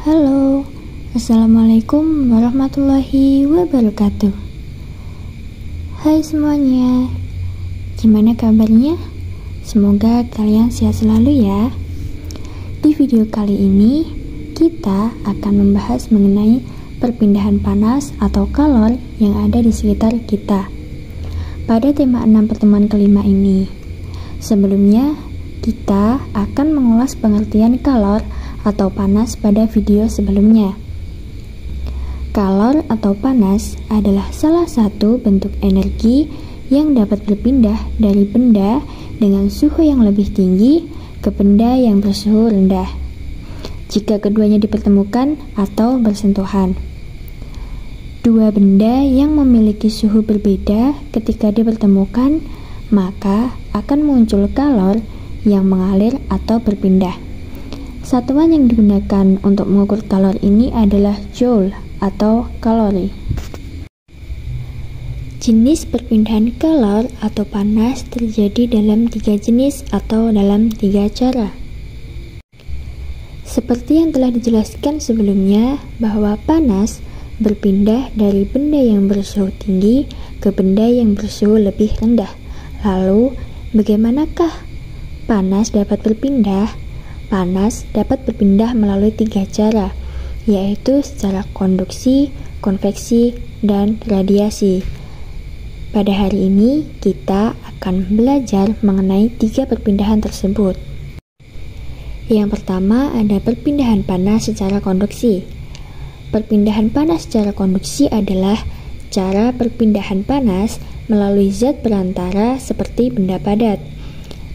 Halo, Assalamualaikum warahmatullahi wabarakatuh. Hai semuanya, gimana kabarnya? Semoga kalian sehat selalu ya. Di video kali ini, kita akan membahas mengenai perpindahan panas atau kalor yang ada di sekitar kita pada tema 6 pertemuan kelima ini. Sebelumnya, kita akan mengulas pengertian kalor atau panas pada video sebelumnya. Kalor atau panas adalah salah satu bentuk energi yang dapat berpindah dari benda dengan suhu yang lebih tinggi ke benda yang bersuhu rendah jika keduanya dipertemukan atau bersentuhan. Dua benda yang memiliki suhu berbeda ketika dipertemukan, maka akan muncul kalor yang mengalir atau berpindah. Satuan yang digunakan untuk mengukur kalor ini adalah joule atau kalori. Jenis perpindahan kalor atau panas terjadi dalam 3 jenis atau dalam 3 cara. Seperti yang telah dijelaskan sebelumnya, bahwa panas berpindah dari benda yang bersuhu tinggi ke benda yang bersuhu lebih rendah. Lalu, bagaimanakah panas dapat berpindah? Panas dapat berpindah melalui 3 cara, yaitu secara konduksi, konveksi, dan radiasi. Pada hari ini, kita akan belajar mengenai 3 perpindahan tersebut. Yang pertama ada perpindahan panas secara konduksi. Perpindahan panas secara konduksi adalah cara perpindahan panas melalui zat perantara seperti benda padat.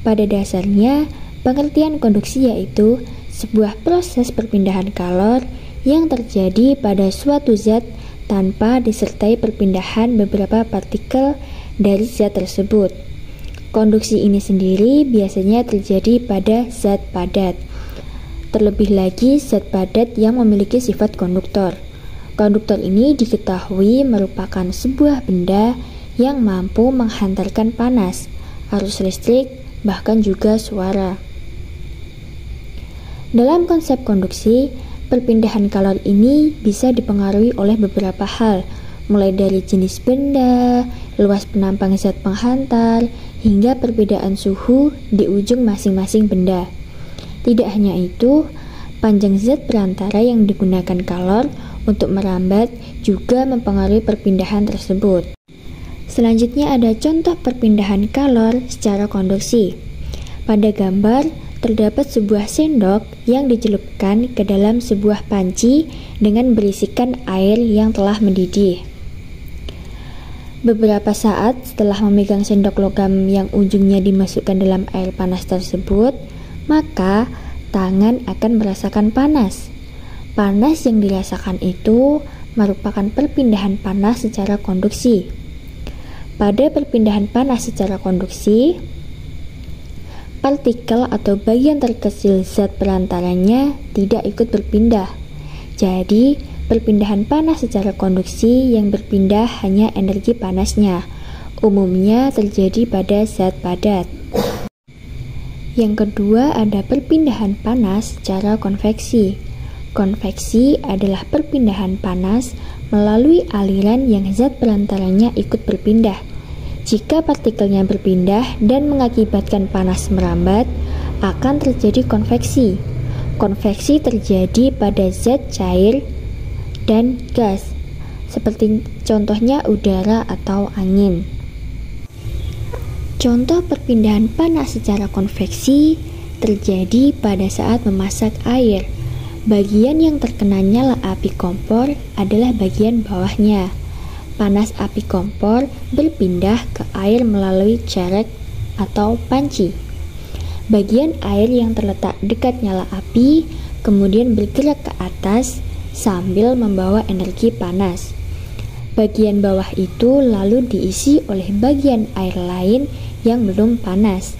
Pada dasarnya, pengertian konduksi yaitu sebuah proses perpindahan kalor yang terjadi pada suatu zat tanpa disertai perpindahan beberapa partikel dari zat tersebut. Konduksi ini sendiri biasanya terjadi pada zat padat. Terlebih lagi zat padat yang memiliki sifat konduktor. Konduktor ini diketahui merupakan sebuah benda yang mampu menghantarkan panas, arus listrik, bahkan juga suara. Dalam konsep konduksi, perpindahan kalor ini bisa dipengaruhi oleh beberapa hal, mulai dari jenis benda, luas penampang zat penghantar, hingga perbedaan suhu di ujung masing-masing benda. Tidak hanya itu, panjang zat perantara yang digunakan kalor untuk merambat juga mempengaruhi perpindahan tersebut. Selanjutnya ada contoh perpindahan kalor secara konduksi. Pada gambar, terdapat sebuah sendok yang dicelupkan ke dalam sebuah panci dengan berisikan air yang telah mendidih. Beberapa saat setelah memegang sendok logam yang ujungnya dimasukkan dalam air panas tersebut, maka tangan akan merasakan panas. Panas yang dirasakan itu merupakan perpindahan panas secara konduksi. Pada perpindahan panas secara konduksi, partikel atau bagian terkecil zat perantaranya tidak ikut berpindah. Jadi, perpindahan panas secara konduksi yang berpindah hanya energi panasnya. Umumnya terjadi pada zat padat. Yang kedua ada perpindahan panas secara konveksi. Konveksi adalah perpindahan panas melalui aliran yang zat perantaranya ikut berpindah. Jika partikelnya berpindah dan mengakibatkan panas merambat, akan terjadi konveksi. Konveksi terjadi pada zat cair dan gas, seperti contohnya udara atau angin. Contoh perpindahan panas secara konveksi terjadi pada saat memasak air. Bagian yang terkena nyala api kompor adalah bagian bawahnya. Panas api kompor berpindah ke air melalui cerek atau panci. Bagian air yang terletak dekat nyala api kemudian bergerak ke atas sambil membawa energi panas. Bagian bawah itu lalu diisi oleh bagian air lain yang belum panas.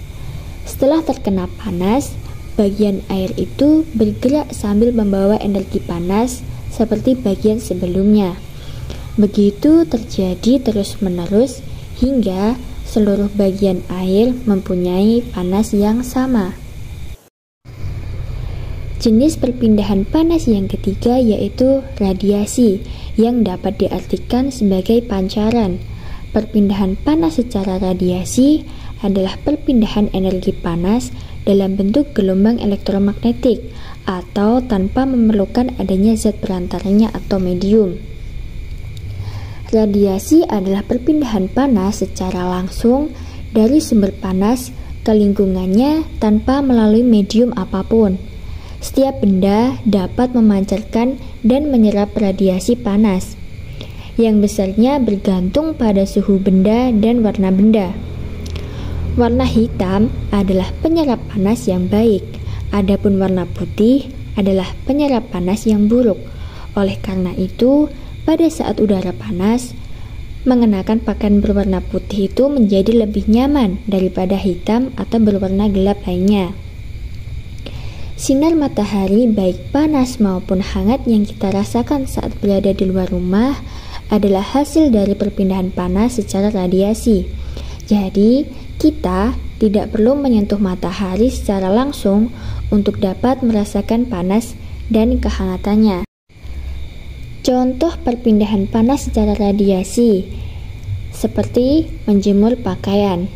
Setelah terkena panas, bagian air itu bergerak sambil membawa energi panas seperti bagian sebelumnya. Begitu terjadi terus-menerus hingga seluruh bagian air mempunyai panas yang sama. Jenis perpindahan panas yang ketiga yaitu radiasi, yang dapat diartikan sebagai pancaran. Perpindahan panas secara radiasi adalah perpindahan energi panas dalam bentuk gelombang elektromagnetik atau tanpa memerlukan adanya zat perantaranya atau medium. Radiasi adalah perpindahan panas secara langsung dari sumber panas ke lingkungannya tanpa melalui medium apapun. Setiap benda dapat memancarkan dan menyerap radiasi panas, yang besarnya bergantung pada suhu benda dan warna benda. Warna hitam adalah penyerap panas yang baik, adapun warna putih adalah penyerap panas yang buruk. Oleh karena itu, pada saat udara panas, mengenakan pakaian berwarna putih itu menjadi lebih nyaman daripada hitam atau berwarna gelap lainnya. Sinar matahari baik panas maupun hangat yang kita rasakan saat berada di luar rumah adalah hasil dari perpindahan panas secara radiasi. Jadi, kita tidak perlu menyentuh matahari secara langsung untuk dapat merasakan panas dan kehangatannya. Contoh perpindahan panas secara radiasi seperti menjemur pakaian.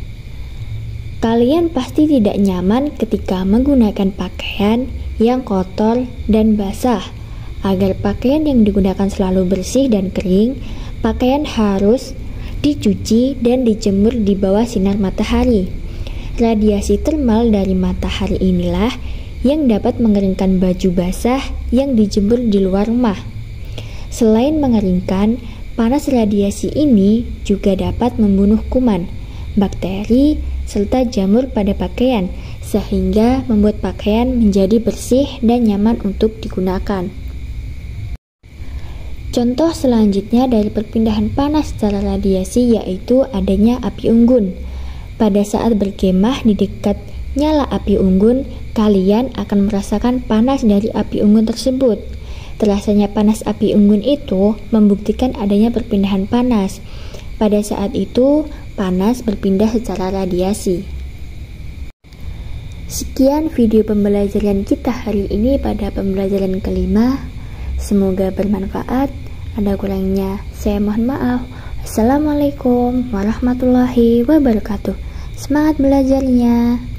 Kalian pasti tidak nyaman ketika menggunakan pakaian yang kotor dan basah. Agar pakaian yang digunakan selalu bersih dan kering, pakaian harus dicuci dan dijemur di bawah sinar matahari. Radiasi termal dari matahari inilah yang dapat mengeringkan baju basah yang dijemur di luar rumah. Selain mengeringkan, panas radiasi ini juga dapat membunuh kuman, bakteri, serta jamur pada pakaian, sehingga membuat pakaian menjadi bersih dan nyaman untuk digunakan. Contoh selanjutnya dari perpindahan panas secara radiasi yaitu adanya api unggun. Pada saat berkemah di dekat nyala api unggun, kalian akan merasakan panas dari api unggun tersebut. Terasanya panas api unggun itu membuktikan adanya perpindahan panas. Pada saat itu, panas berpindah secara radiasi. Sekian video pembelajaran kita hari ini pada pembelajaran kelima. Semoga bermanfaat. Ada kurangnya, saya mohon maaf. Assalamualaikum warahmatullahi wabarakatuh. Semangat belajarnya.